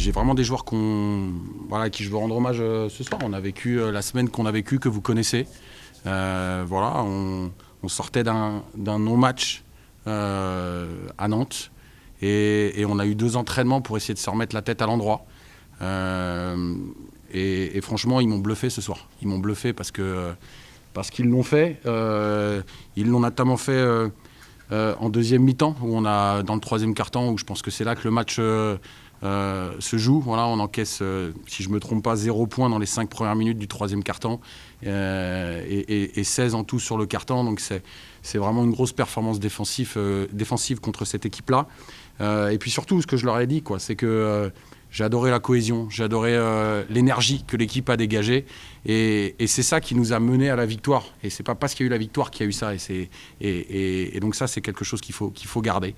j'ai vraiment des joueurs voilà, à qui je veux rendre hommage ce soir. On a vécu la semaine qu'on a vécue, que vous connaissez. Voilà, on sortait d'un non-match à Nantes et on a eu 2 entraînements pour essayer de se remettre la tête à l'endroit. Et franchement, ils m'ont bluffé ce soir. Ils m'ont bluffé parce qu'ils l'ont fait. Ils l'ont notamment fait en deuxième mi-temps, où on a dans le troisième quart-temps, où je pense que c'est là que le match se joue. Voilà, on encaisse, si je ne me trompe pas, 0 points dans les 5 premières minutes du troisième quart-temps et 16 en tout sur le quart-temps. Donc c'est vraiment une grosse performance défensive contre cette équipe-là. Et puis surtout, ce que je leur ai dit, c'est que j'ai adoré la cohésion, j'ai adoré l'énergie que l'équipe a dégagée. Et c'est ça qui nous a menés à la victoire. Et c'est pas parce qu'il y a eu la victoire qu'il y a eu ça. Et donc ça, c'est quelque chose qu'il faut garder.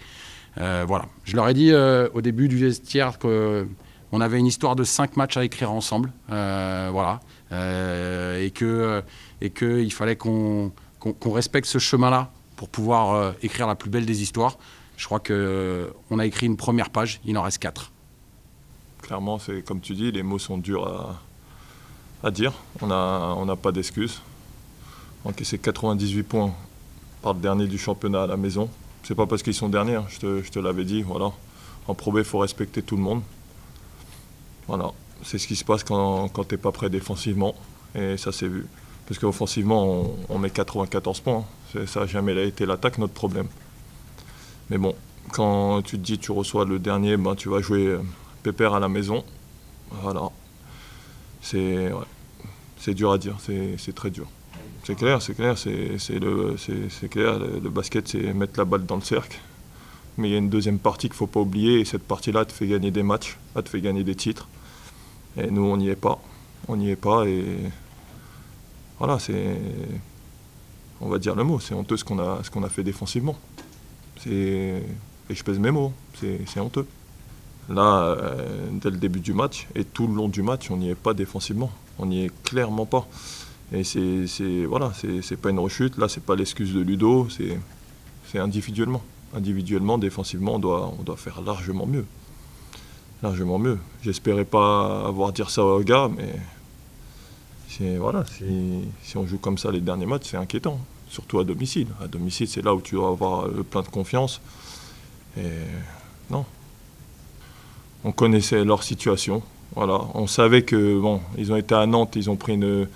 Voilà. Je leur ai dit au début du vestiaire qu'on avait une histoire de 5 matchs à écrire ensemble. Voilà. Et qu'il fallait qu'on respecte ce chemin-là pour pouvoir écrire la plus belle des histoires. Je crois qu'on a écrit une première page, il en reste 4. Clairement, c'est comme tu dis, les mots sont durs à dire. On n'a pas d'excuses. Encaisser 98 points par le dernier du championnat à la maison. C'est pas parce qu'ils sont derniers, hein. Je te l'avais dit. Voilà. En Pro B, il faut respecter tout le monde. Voilà. C'est ce qui se passe quand tu n'es pas prêt défensivement. Et ça s'est vu. Parce qu'offensivement, on met 94 points. Ça n'a jamais été l'attaque, notre problème. Mais bon, quand tu te dis tu reçois le dernier, tu vas jouer pépère à la maison. Voilà. C'est dur à dire, c'est très dur. C'est clair, c'est clair, le basket, c'est mettre la balle dans le cercle. Mais il y a une deuxième partie qu'il ne faut pas oublier, et cette partie-là te fait gagner des matchs, elle te fait gagner des titres. Et nous, on n'y est pas. On n'y est pas, et voilà, on va dire le mot, c'est honteux ce qu'on a fait défensivement. Et je pèse mes mots, c'est honteux. Là, dès le début du match, et tout le long du match, on n'y est pas défensivement. On n'y est clairement pas. Et voilà, c'est pas une rechute, là, c'est pas l'excuse de Ludo, c'est individuellement. Individuellement, défensivement, on doit faire largement mieux. Largement mieux. J'espérais pas avoir dire ça aux gars, mais voilà, si on joue comme ça les derniers matchs, c'est inquiétant. Surtout à domicile. À domicile, c'est là où tu dois avoir plein de confiance. Et non. On connaissait leur situation. Voilà. On savait que bon, ils ont été à Nantes, ils ont pris une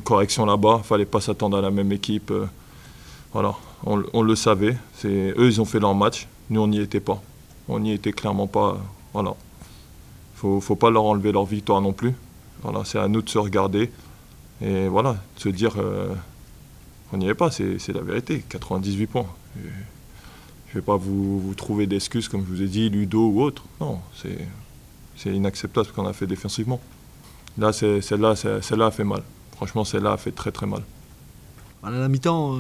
correction là-bas. Il ne fallait pas s'attendre à la même équipe. Voilà. On le savait. Eux, ils ont fait leur match. Nous, on n'y était pas. On n'y était clairement pas. Voilà. Faut pas leur enlever leur victoire non plus. Voilà. C'est à nous de se regarder. Et voilà, de se dire on n'y est pas, c'est la vérité. 98 points. Je ne vais pas vous trouver d'excuses, comme je vous ai dit, Ludo ou autre. Non, c'est inacceptable ce qu'on a fait défensivement. Là, celle-là a fait mal. Franchement, celle-là a fait très très mal. À la mi-temps,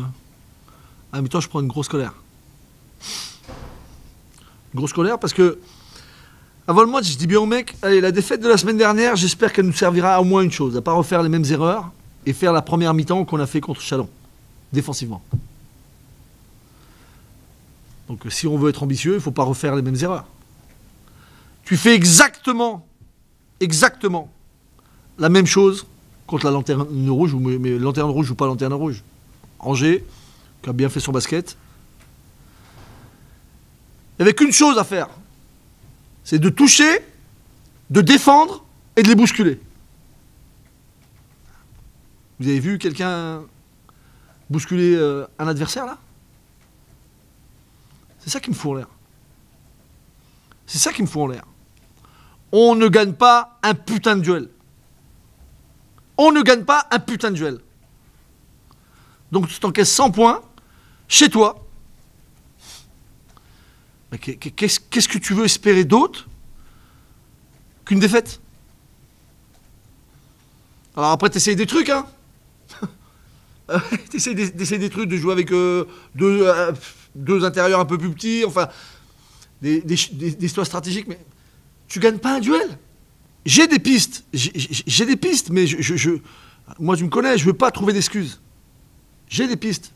je prends une grosse colère. Une grosse colère parce que, avant le match, je dis bien au mec, allez, la défaite de la semaine dernière, j'espère qu'elle nous servira à au moins une chose, à ne pas refaire les mêmes erreurs et faire la première mi-temps qu'on a fait contre Chalon, défensivement. Donc si on veut être ambitieux, il ne faut pas refaire les mêmes erreurs. Tu fais exactement la même chose contre la lanterne rouge, mais lanterne rouge ou pas lanterne rouge. Angers, qui a bien fait son basket. Il n'y avait qu'une chose à faire. C'est de toucher, de défendre et de les bousculer. Vous avez vu quelqu'un bousculer un adversaire là? C'est ça qui me fout en l'air. C'est ça qui me fout en l'air. On ne gagne pas un putain de duel. On ne gagne pas un putain de duel. Donc tu t'encaisses 100 points chez toi. Qu'est-ce que tu veux espérer d'autre qu'une défaite? Alors après, tu essayes des trucs, hein. Tu essayes des trucs, de jouer avec deux intérieurs un peu plus petits, enfin, des choix stratégiques, mais tu gagnes pas un duel. J'ai des pistes, mais moi tu me connais, je veux pas trouver d'excuses. J'ai des pistes.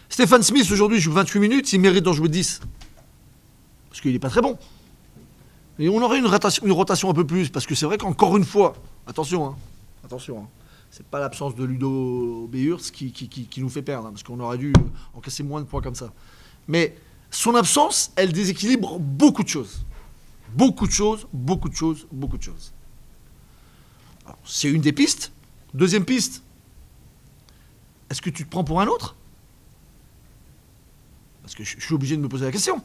Stéphane Smith aujourd'hui joue 28 minutes, il mérite d'en jouer 10. Parce qu'il n'est pas très bon. Et on aurait une rotation un peu plus, parce que c'est vrai qu'encore une fois, attention, c'est pas l'absence de Ludo Beurts qui nous fait perdre, parce qu'on aurait dû encaisser moins de points comme ça. Mais son absence, elle déséquilibre beaucoup de choses. Beaucoup de choses. Alors, c'est une des pistes. Deuxième piste, est-ce que tu te prends pour un autre? Parce que je suis obligé de me poser la question.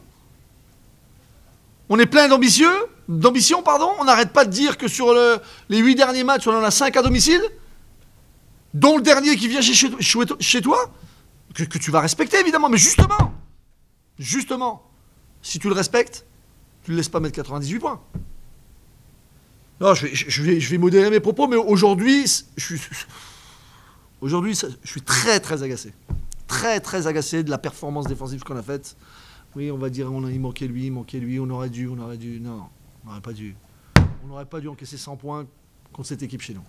On est plein d'ambition, on n'arrête pas de dire que sur les 8 derniers matchs, on en a 5 à domicile, dont le dernier qui vient chez toi, que tu vas respecter évidemment, mais justement, si tu le respectes, tu ne le laisses pas mettre 98 points. Non, je vais modérer mes propos, mais aujourd'hui, je suis très très agacé. Très agacé de la performance défensive qu'on a faite. Oui, on va dire, il manquait lui, on aurait dû. Non, on n'aurait pas dû. On n'aurait pas dû encaisser 100 points contre cette équipe chez nous.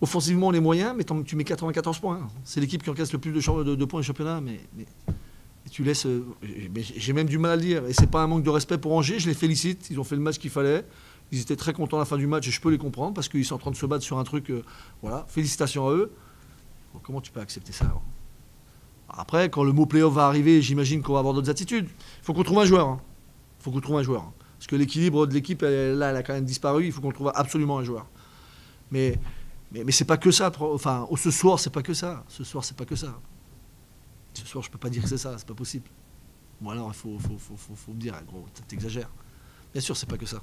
Offensivement, on est moyen, mais tu mets 94 points. C'est l'équipe qui encaisse le plus de points au championnat, mais tu laisses... J'ai même du mal à le dire. Et c'est pas un manque de respect pour Angers, je les félicite. Ils ont fait le match qu'il fallait. Ils étaient très contents à la fin du match, et je peux les comprendre, parce qu'ils sont en train de se battre sur un truc... voilà, félicitations à eux. Bon, comment tu peux accepter ça alors? Après, quand le mot play-off va arriver, j'imagine qu'on va avoir d'autres attitudes. Il faut qu'on trouve un joueur. Parce que l'équilibre de l'équipe, elle a quand même disparu. Il faut qu'on trouve absolument un joueur. Mais c'est pas que ça. Enfin, ce soir, c'est pas que ça. Ce soir, je peux pas dire que c'est ça. C'est pas possible. Bon, alors, il faut me dire, gros, t'exagères. Bien sûr, c'est pas que ça.